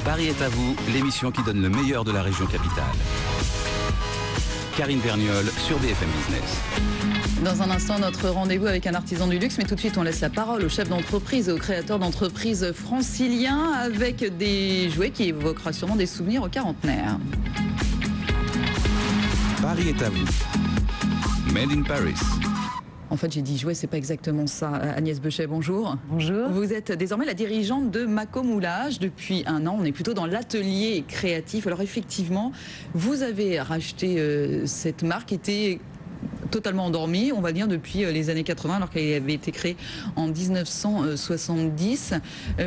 Paris est à vous, l'émission qui donne le meilleur de la région capitale. Karine Vergnol sur BFM Business. Dans un instant, notre rendez-vous avec un artisan du luxe, mais tout de suite, on laisse la parole au chef d'entreprise, au créateur d'entreprise francilien, avec des jouets qui évoquera sûrement des souvenirs aux quarantenaires. Paris est à vous. Made in Paris. En fait, j'ai dit jouet, c'est pas exactement ça. Agnès Bechet, bonjour. Bonjour. Vous êtes désormais la dirigeante de Mako Moulage depuis un an. On est plutôt dans l'atelier créatif. Alors effectivement, vous avez racheté cette marque qui était totalement endormie, on va dire, depuis les années 80, alors qu'elle avait été créée en 1970.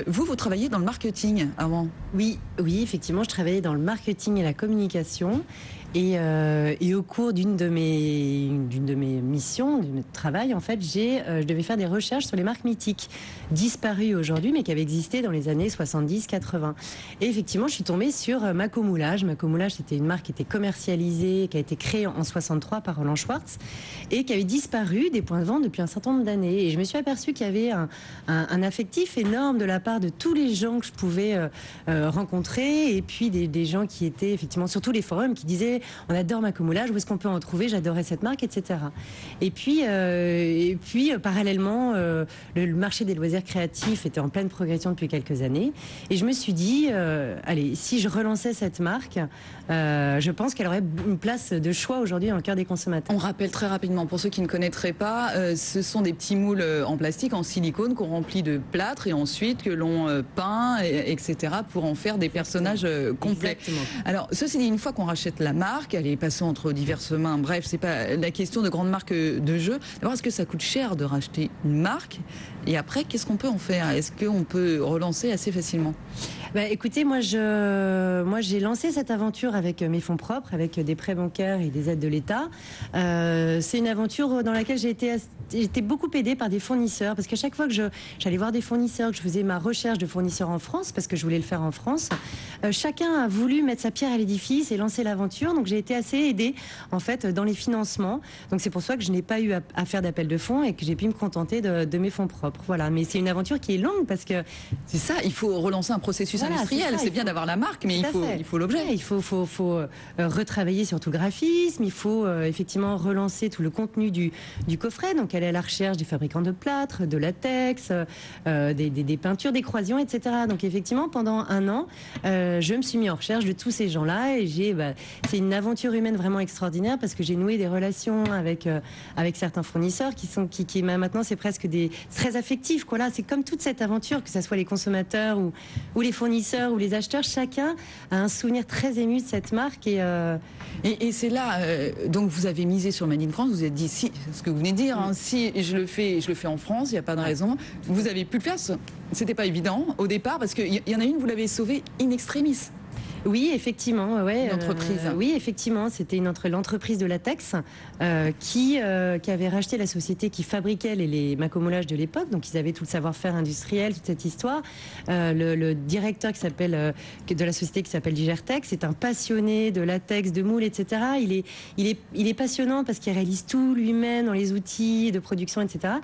Vous travaillez dans le marketing avant? Oui, effectivement, je travaillais dans le marketing et la communication. Et au cours d'une de mes missions, d'une travail, en fait, je devais faire des recherches sur les marques mythiques, disparues aujourd'hui, mais qui avaient existé dans les années 70-80. Et effectivement, je suis tombée sur Mako Moulage. Mako Moulage, c'était une marque qui était commercialisée, qui a été créée en 63 par Roland Schwartz, et qui avait disparu des points de vente depuis un certain nombre d'années. Et je me suis aperçue qu'il y avait un affectif énorme de la part de tous les gens que je pouvais rencontrer, et puis des gens qui étaient effectivement sur tous les forums, qui disaient: on adore Mako Moulage, où est-ce qu'on peut en trouver? J'adorais cette marque, etc. Et puis parallèlement, le marché des loisirs créatifs était en pleine progression depuis quelques années. Et je me suis dit, allez, si je relançais cette marque, je pense qu'elle aurait une place de choix aujourd'hui dans le cœur des consommateurs. On rappelle très rapidement, pour ceux qui ne connaîtraient pas, ce sont des petits moules en plastique, en silicone, qu'on remplit de plâtre et ensuite que l'on peint, etc., pour en faire des personnages complets. Exactement. Alors, ceci dit, une fois qu'on rachète la marque, elle est passée entre diverses mains. Bref, c'est pas la question de grandes marques de jeux. D'abord, est-ce que ça coûte cher de racheter une marque? Et après, qu'est-ce qu'on peut en faire? Est-ce qu'on peut relancer assez facilement? Écoutez, moi j'ai lancé cette aventure avec mes fonds propres, avec des prêts bancaires et des aides de l'État. C'est une aventure dans laquelle j'ai été beaucoup aidée par des fournisseurs, parce qu'à chaque fois que j'allais voir des fournisseurs, que je faisais ma recherche de fournisseurs en France, parce que je voulais le faire en France, chacun a voulu mettre sa pierre à l'édifice et lancer l'aventure. Donc j'ai été assez aidée en fait dans les financements. Donc c'est pour ça que je n'ai pas eu à faire d'appel de fonds et que j'ai pu me contenter de mes fonds propres. Voilà, mais c'est une aventure qui est longue parce que c'est ça. Il faut relancer un processus industriel. C'est bien d'avoir la marque, mais il faut l'objet. Ouais, il faut retravailler sur tout le graphisme. Il faut effectivement relancer tout le contenu du coffret. Donc aller à la recherche des fabricants de plâtre, de latex, des peintures, des croisillons, etc. Donc effectivement, pendant un an, je me suis mis en recherche de tous ces gens-là et c'est une aventure humaine vraiment extraordinaire parce que j'ai noué des relations avec certains fournisseurs qui maintenant c'est presque très affectifs, quoi. Là, c'est comme toute cette aventure, que ce soit les consommateurs ou les fournisseurs ou les acheteurs, chacun a un souvenir très ému de cette marque et c'est là donc vous avez misé sur Made in France. Vous vous êtes dit, si, ce que vous venez de dire, si je le fais en France, il n'y a pas de raison. Vous avez pu le faire. C'était pas évident au départ parce qu'il y en a une, vous l'avez sauvée in extremis. Oui, effectivement, ouais. L'entreprise. Oui, effectivement, c'était l'entreprise de latex qui avait racheté la société qui fabriquait les Mako Moulage de l'époque. Donc, ils avaient tout le savoir-faire industriel, toute cette histoire. Le directeur de la société qui s'appelle Digertex, c'est un passionné de latex, de moule, etc. Il est passionnant parce qu'il réalise tout lui-même dans les outils de production, etc.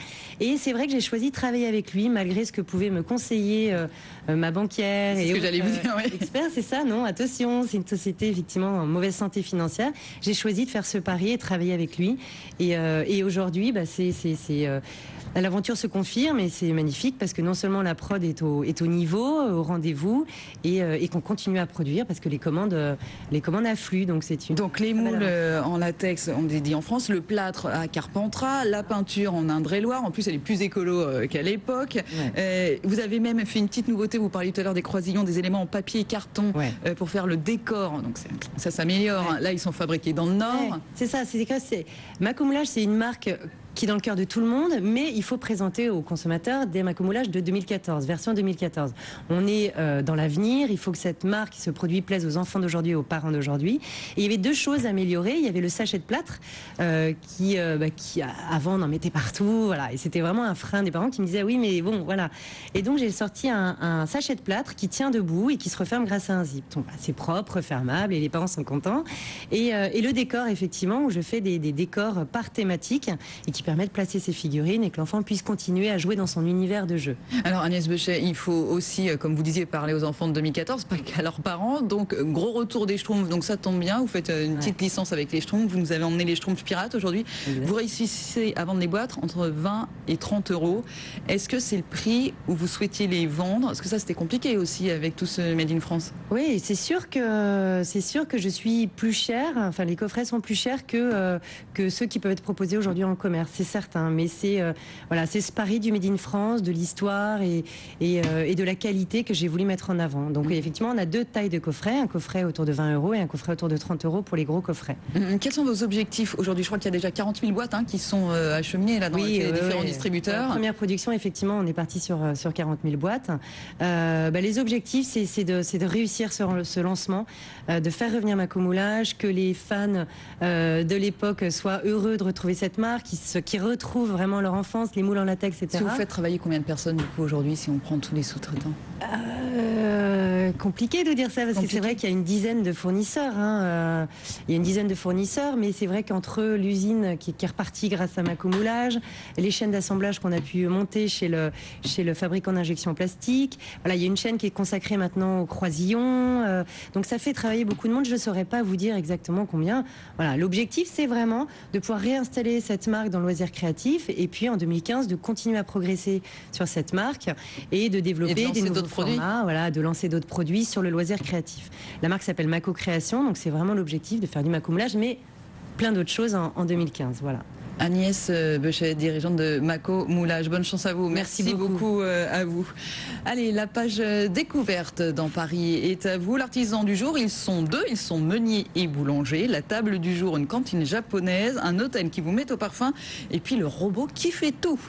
Et c'est vrai que j'ai choisi de travailler avec lui malgré ce que pouvait me conseiller ma banquière et ce que j'allais vous dire, oui. Expert, c'est ça, non? Attention, c'est une société effectivement en mauvaise santé financière. J'ai choisi de faire ce pari et de travailler avec lui. Et aujourd'hui, l'aventure se confirme et c'est magnifique parce que non seulement la prod est au niveau, au rendez-vous, et qu'on continue à produire parce que les commandes affluent. Donc les moules en latex, on les dit en France, le plâtre à Carpentras, la peinture en Indre-et-Loire. En plus, elle est plus écolo qu'à l'époque. Ouais. Vous avez même fait une petite nouveauté. Vous parliez tout à l'heure des croisillons, des éléments en papier et carton pour faire le décor. Donc ça s'améliore. Ouais. Là, ils sont fabriqués dans le Nord. Ouais. C'est ça. Mako Moulage, c'est une marque qui est dans le cœur de tout le monde, mais il faut présenter aux consommateurs des Mako Moulage de 2014, version 2014. On est dans l'avenir, il faut que cette marque, ce produit plaise aux enfants d'aujourd'hui et aux parents d'aujourd'hui. Et il y avait deux choses à améliorer. Il y avait le sachet de plâtre qui avant on en mettait partout, voilà. Et c'était vraiment un frein des parents qui me disaient oui mais bon voilà. Et donc j'ai sorti un sachet de plâtre qui tient debout et qui se referme grâce à un zip. Donc c'est propre, refermable et les parents sont contents. Et le décor effectivement où je fais des décors par thématique et qui qui permet de placer ses figurines et que l'enfant puisse continuer à jouer dans son univers de jeu. Alors Agnès Bechet, il faut aussi, comme vous disiez, parler aux enfants de 2014, pas qu'à leurs parents. Donc gros retour des Schtroumpfs, donc ça tombe bien. Vous faites une petite licence avec les Schtroumpfs. Vous nous avez emmené les Schtroumpfs pirates aujourd'hui. Vous réussissez à vendre les boîtes entre 20 et 30 euros. Est-ce que c'est le prix où vous souhaitiez les vendre? Parce que ça c'était compliqué aussi avec tout ce Made in France. Oui, c'est sûr que je suis plus chère. Enfin, les coffrets sont plus chers que ceux qui peuvent être proposés aujourd'hui en commerce, c'est certain. Mais c'est ce pari du Made in France, de l'histoire et de la qualité que j'ai voulu mettre en avant. Donc oui, effectivement, on a 2 tailles de coffrets, un coffret autour de 20 euros et un coffret autour de 30 euros pour les gros coffrets. Quels sont vos objectifs aujourd'hui? Je crois qu'il y a déjà 40 000 boîtes qui sont acheminées là, dans les différents distributeurs. La première production, effectivement, on est parti sur 40 000 boîtes. Les objectifs, c'est de réussir ce lancement, de faire revenir Mako Moulage, que les fans de l'époque soient heureux de retrouver cette marque, qui retrouvent vraiment leur enfance, les moules en latex, etc. Si vous faites travailler combien de personnes du coup aujourd'hui si on prend tous les sous-traitants? Compliqué de dire ça parce que c'est vrai qu'il y a une dizaine de fournisseurs. Il y a une dizaine de fournisseurs, mais c'est vrai qu'entre l'usine qui est repartie grâce à Mako Moulage, les chaînes d'assemblage qu'on a pu monter chez le fabricant d'injection plastique, voilà, il y a une chaîne qui est consacrée maintenant au croisillon. Donc ça fait travailler beaucoup de monde. Je ne saurais pas vous dire exactement combien. Voilà, l'objectif c'est vraiment de pouvoir réinstaller cette marque dans le loisir créatif et puis en 2015 de continuer à progresser sur cette marque et de développer des nouveaux formats, voilà, de lancer d'autres produits sur le loisir créatif. La marque s'appelle Mako Création, donc c'est vraiment l'objectif de faire du Mako Moulage, mais plein d'autres choses en 2015. Voilà. Agnès Bechet, dirigeante de Mako Moulage. Bonne chance à vous. Merci beaucoup à vous. Allez, la page découverte dans Paris est à vous. L'artisan du jour, ils sont 2, ils sont meuniers et boulangers. La table du jour, une cantine japonaise, un hôtel qui vous met au parfum et puis le robot qui fait tout.